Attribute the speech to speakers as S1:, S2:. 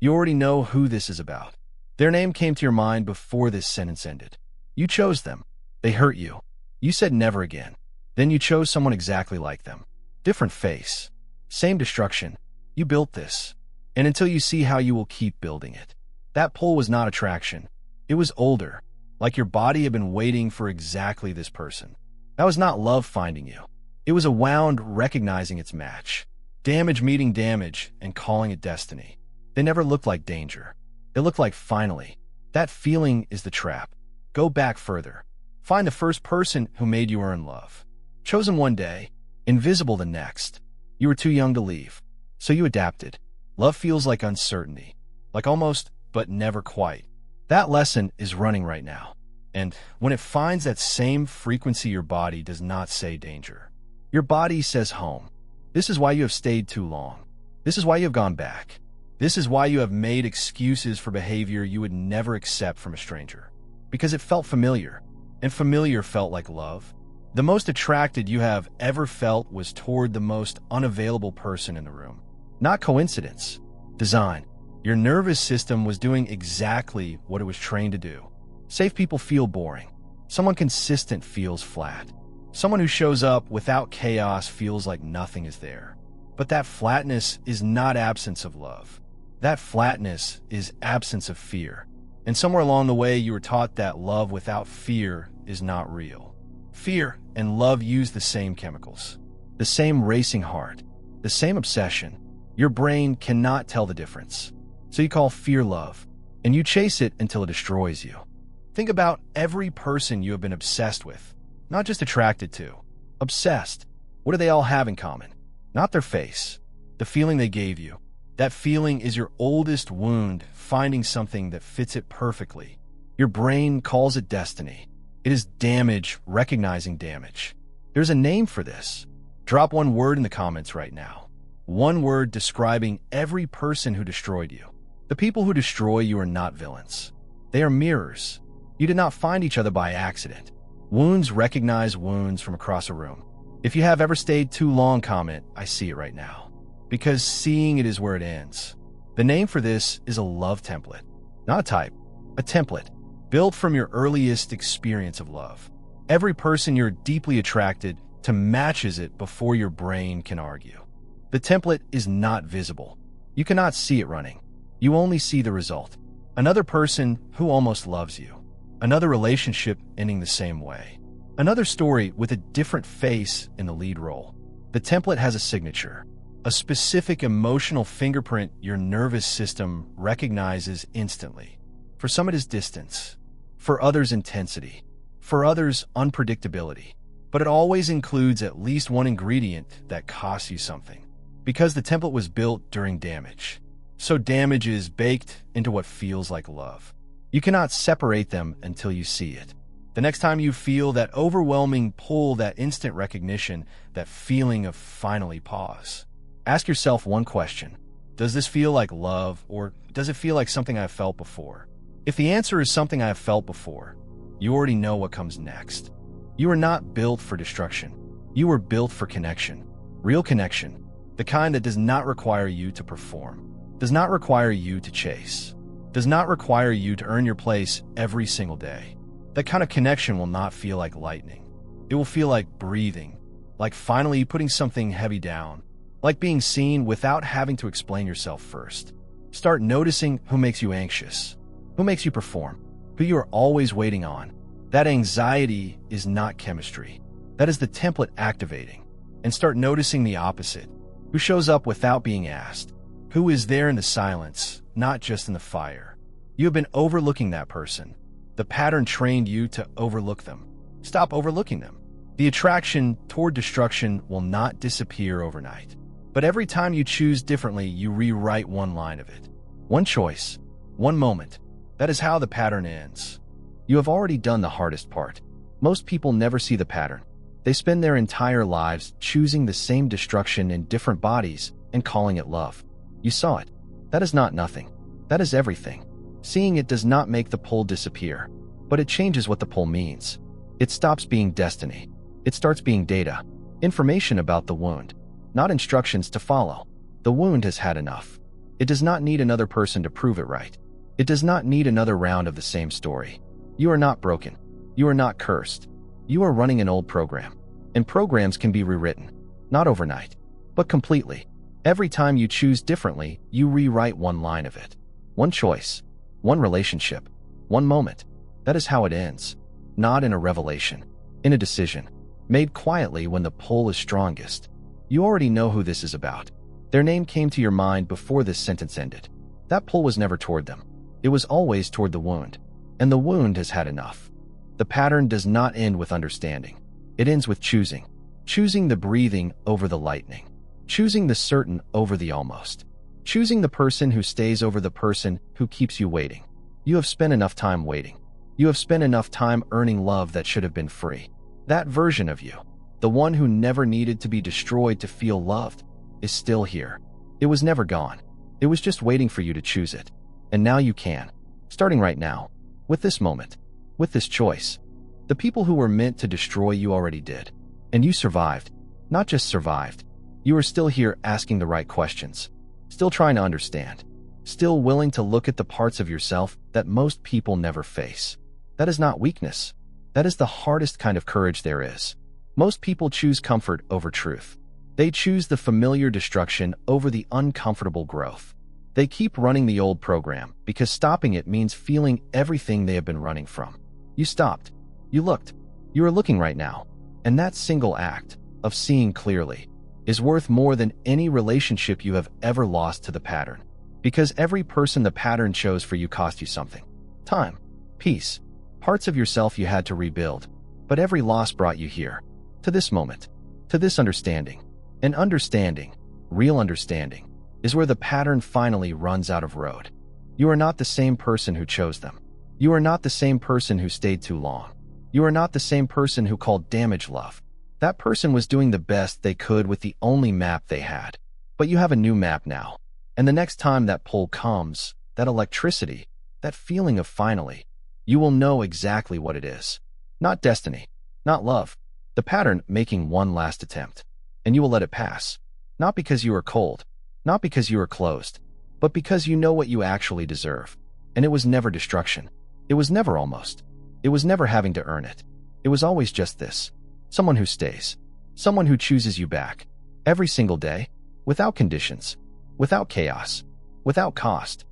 S1: You already know who this is about. Their name came to your mind before this sentence ended. You chose them. They hurt you. You said never again. Then you chose someone exactly like them. Different face. Same destruction. You built this. And until you see how you will keep building it. That pull was not attraction. It was older. Like your body had been waiting for exactly this person. That was not love finding you. It was a wound recognizing its match. Damage meeting damage and calling it destiny. They never looked like danger. They looked like finally. That feeling is the trap. Go back further. Find the first person who made you earn love. Chosen one day, invisible the next. You were too young to leave. So you adapted. Love feels like uncertainty. Like almost, but never quite. That lesson is running right now. And when it finds that same frequency, your body does not say danger. Your body says home. This is why you have stayed too long. This is why you have gone back. This is why you have made excuses for behavior you would never accept from a stranger. Because it felt familiar, and familiar felt like love. The most attracted you have ever felt was toward the most unavailable person in the room. Not coincidence. Design. Your nervous system was doing exactly what it was trained to do. Safe people feel boring. Someone consistent feels flat. Someone who shows up without chaos feels like nothing is there. But that flatness is not absence of love. That flatness is absence of fear. And somewhere along the way, you were taught that love without fear is not real. Fear and love use the same chemicals, the same racing heart, the same obsession. Your brain cannot tell the difference. So you call fear love, and you chase it until it destroys you. Think about every person you have been obsessed with, not just attracted to. Obsessed. What do they all have in common? Not their face, the feeling they gave you. That feeling is your oldest wound, finding something that fits it perfectly. Your brain calls it destiny. It is damage recognizing damage. There's a name for this. Drop one word in the comments right now. One word describing every person who destroyed you. The people who destroy you are not villains. They are mirrors. You did not find each other by accident. Wounds recognize wounds from across a room. If you have ever stayed too long, comment, I see it right now. Because seeing it is where it ends. The name for this is a love template. Not a type, a template. Built from your earliest experience of love. Every person you're deeply attracted to matches it before your brain can argue. The template is not visible. You cannot see it running. You only see the result. Another person who almost loves you. Another relationship ending the same way. Another story with a different face in the lead role. The template has a signature. A specific emotional fingerprint your nervous system recognizes instantly. For some it is distance. For others intensity. For others unpredictability. But it always includes at least one ingredient that costs you something. Because the template was built during damage. So damage is baked into what feels like love. You cannot separate them until you see it. The next time you feel that overwhelming pull, that instant recognition, that feeling of finally pause, ask yourself one question. Does this feel like love, or does it feel like something I've felt before? If the answer is something I have felt before, you already know what comes next. You are not built for destruction. You were built for connection. Real connection. The kind that does not require you to perform. Does not require you to chase. Does not require you to earn your place every single day. That kind of connection will not feel like lightning. It will feel like breathing, like finally putting something heavy down, like being seen without having to explain yourself first. Start noticing who makes you anxious, who makes you perform, who you are always waiting on. That anxiety is not chemistry. That is the template activating. And start noticing the opposite. Who shows up without being asked? Who is there in the silence, not just in the fire? You have been overlooking that person. The pattern trained you to overlook them. Stop overlooking them. The attraction toward destruction will not disappear overnight. But every time you choose differently, you rewrite one line of it. One choice, one moment. That is how the pattern ends. You have already done the hardest part. Most people never see the pattern. They spend their entire lives choosing the same destruction in different bodies and calling it love. You saw it. That is not nothing. That is everything. Seeing it does not make the pull disappear, but it changes what the pull means. It stops being destiny. It starts being data, information about the wound, not instructions to follow. The wound has had enough. It does not need another person to prove it right. It does not need another round of the same story. You are not broken. You are not cursed. You are running an old program. And programs can be rewritten. Not overnight, but completely. Every time you choose differently, you rewrite one line of it. One choice. One relationship. One moment. That is how it ends. Not in a revelation. In a decision. Made quietly when the pull is strongest. You already know who this is about. Their name came to your mind before this sentence ended. That pull was never toward them. It was always toward the wound. And the wound has had enough. The pattern does not end with understanding. It ends with choosing. Choosing the breathing over the lightning. Choosing the certain over the almost. Choosing the person who stays over the person who keeps you waiting. You have spent enough time waiting. You have spent enough time earning love that should have been free. That version of you, the one who never needed to be destroyed to feel loved, is still here. It was never gone. It was just waiting for you to choose it. And now you can. Starting right now. With this moment. With this choice. The people who were meant to destroy you already did. And you survived. Not just survived. You are still here asking the right questions. Still trying to understand. Still willing to look at the parts of yourself that most people never face. That is not weakness. That is the hardest kind of courage there is. Most people choose comfort over truth. They choose the familiar destruction over the uncomfortable growth. They keep running the old program because stopping it means feeling everything they have been running from. You stopped. You looked. You are looking right now. And that single act of seeing clearly is worth more than any relationship you have ever lost to the pattern. Because every person the pattern chose for you cost you something. Time. Peace. Parts of yourself you had to rebuild. But every loss brought you here. To this moment. To this understanding. And understanding, real understanding, is where the pattern finally runs out of road. You are not the same person who chose them. You are not the same person who stayed too long. You are not the same person who called damage love. That person was doing the best they could with the only map they had. But you have a new map now. And the next time that pull comes, that electricity, that feeling of finally, you will know exactly what it is. Not destiny. Not love. The pattern making one last attempt. And you will let it pass. Not because you are cold. Not because you are closed. But because you know what you actually deserve. And it was never destruction. It was never almost. It was never having to earn it. It was always just this. Someone who stays. Someone who chooses you back. Every single day. Without conditions. Without chaos. Without cost.